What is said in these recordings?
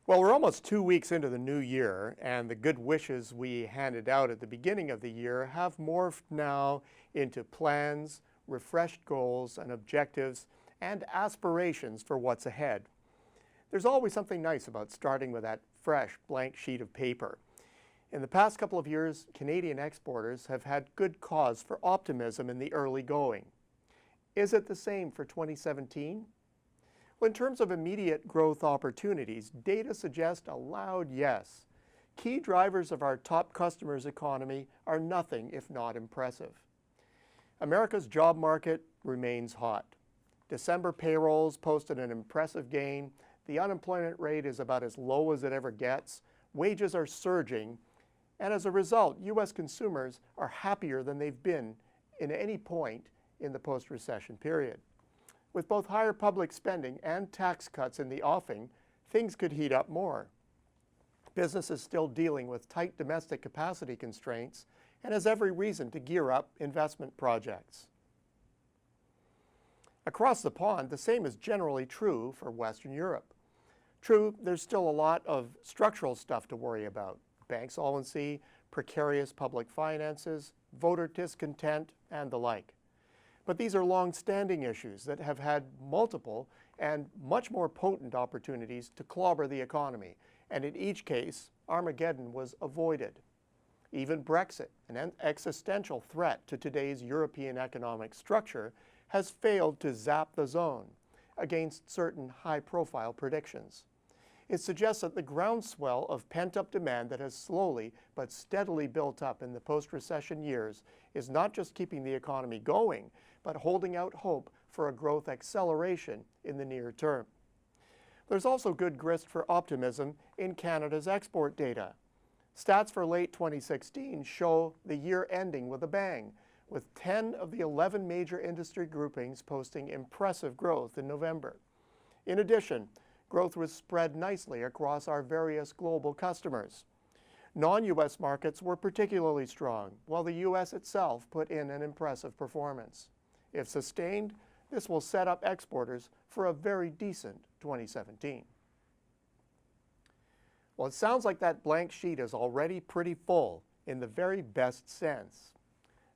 Well, we're almost 2 weeks into the new year, and the good wishes we handed out at the beginning of the year have morphed now into plans, refreshed goals and objectives, and aspirations for what's ahead. There's always something nice about starting with that fresh, blank sheet of paper. In the past couple of years, Canadian exporters have had good cause for optimism in the early going. Is it the same for 2017? Well, in terms of immediate growth opportunities, data suggest a loud yes. Key drivers of our top customers' economy are nothing if not impressive. America's job market remains hot. December payrolls posted an impressive gain. The unemployment rate is about as low as it ever gets. Wages are surging. And as a result, U.S. consumers are happier than they've been in any point in the post-recession period. With both higher public spending and tax cuts in the offing, things could heat up more. Business is still dealing with tight domestic capacity constraints and has every reason to gear up investment projects. Across the pond, the same is generally true for Western Europe. True, there's still a lot of structural stuff to worry about: bank solvency, precarious public finances, voter discontent, and the like. But these are long-standing issues that have had multiple and much more potent opportunities to clobber the economy, and in each case, Armageddon was avoided. Even Brexit, an existential threat to today's European economic structure, has failed to zap the zone against certain high-profile predictions. It suggests that the groundswell of pent-up demand that has slowly but steadily built up in the post-recession years is not just keeping the economy going, but holding out hope for a growth acceleration in the near term. There's also good grist for optimism in Canada's export data. Stats for late 2016 show the year ending with a bang, with 10 of the 11 major industry groupings posting impressive growth in November. In addition, growth was spread nicely across our various global customers. Non-U.S. markets were particularly strong, while the U.S. itself put in an impressive performance. If sustained, this will set up exporters for a very decent 2017. Well, it sounds like that blank sheet is already pretty full in the very best sense.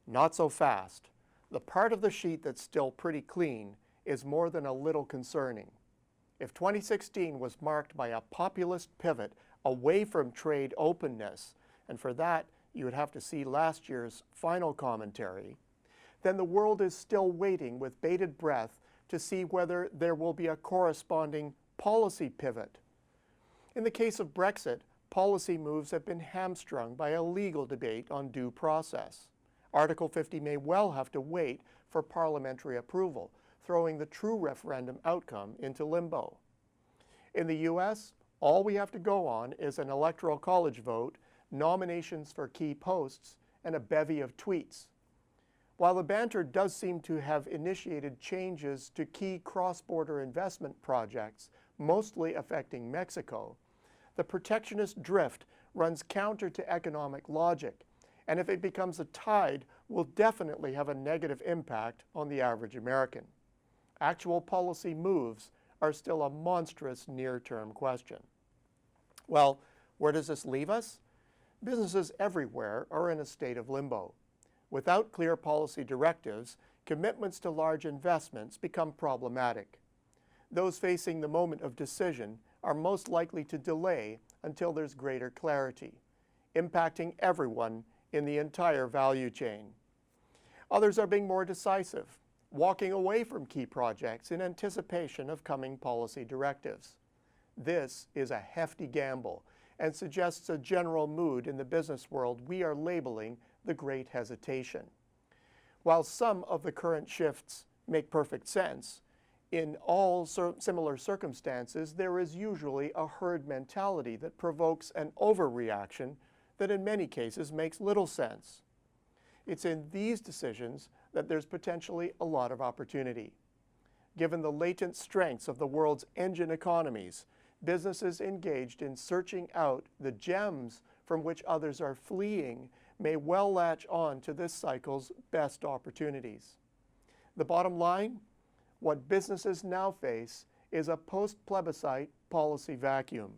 Not so fast. The part of the sheet that's still pretty clean is more than a little concerning. If 2016 was marked by a populist pivot away from trade openness, and for that you would have to see last year's final commentary, then the world is still waiting with bated breath to see whether there will be a corresponding policy pivot. In the case of Brexit, policy moves have been hamstrung by a legal debate on due process. Article 50 may well have to wait for parliamentary approval, throwing the true referendum outcome into limbo. In the U.S., all we have to go on is an electoral college vote, nominations for key posts, and a bevy of tweets. While the banter does seem to have initiated changes to key cross-border investment projects, mostly affecting Mexico, the protectionist drift runs counter to economic logic, and if it becomes a tide, will definitely have a negative impact on the average American. Actual policy moves are still a monstrous near-term question. Well, where does this leave us? Businesses everywhere are in a state of limbo. Without clear policy directives, commitments to large investments become problematic. Those facing the moment of decision are most likely to delay until there's greater clarity, impacting everyone in the entire value chain. Others are being more decisive, walking away from key projects in anticipation of coming policy directives. This is a hefty gamble and suggests a general mood in the business world we are labeling the Great Hesitation. While some of the current shifts make perfect sense, in all similar circumstances, there is usually a herd mentality that provokes an overreaction that in many cases makes little sense. It's in these decisions that there's potentially a lot of opportunity. Given the latent strengths of the world's engine economies, businesses engaged in searching out the gems from which others are fleeing may well latch on to this cycle's best opportunities. The bottom line, what businesses now face is a post-plebiscite policy vacuum.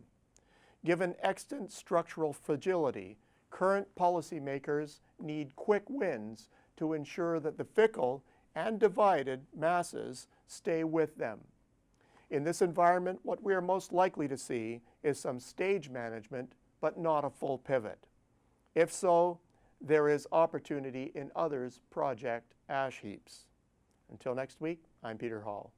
Given extant structural fragility, current policymakers need quick wins to ensure that the fickle and divided masses stay with them. In this environment, what we are most likely to see is some stage management, but not a full pivot. If so, there is opportunity in others' project ash heaps. Until next week, I'm Peter Hall.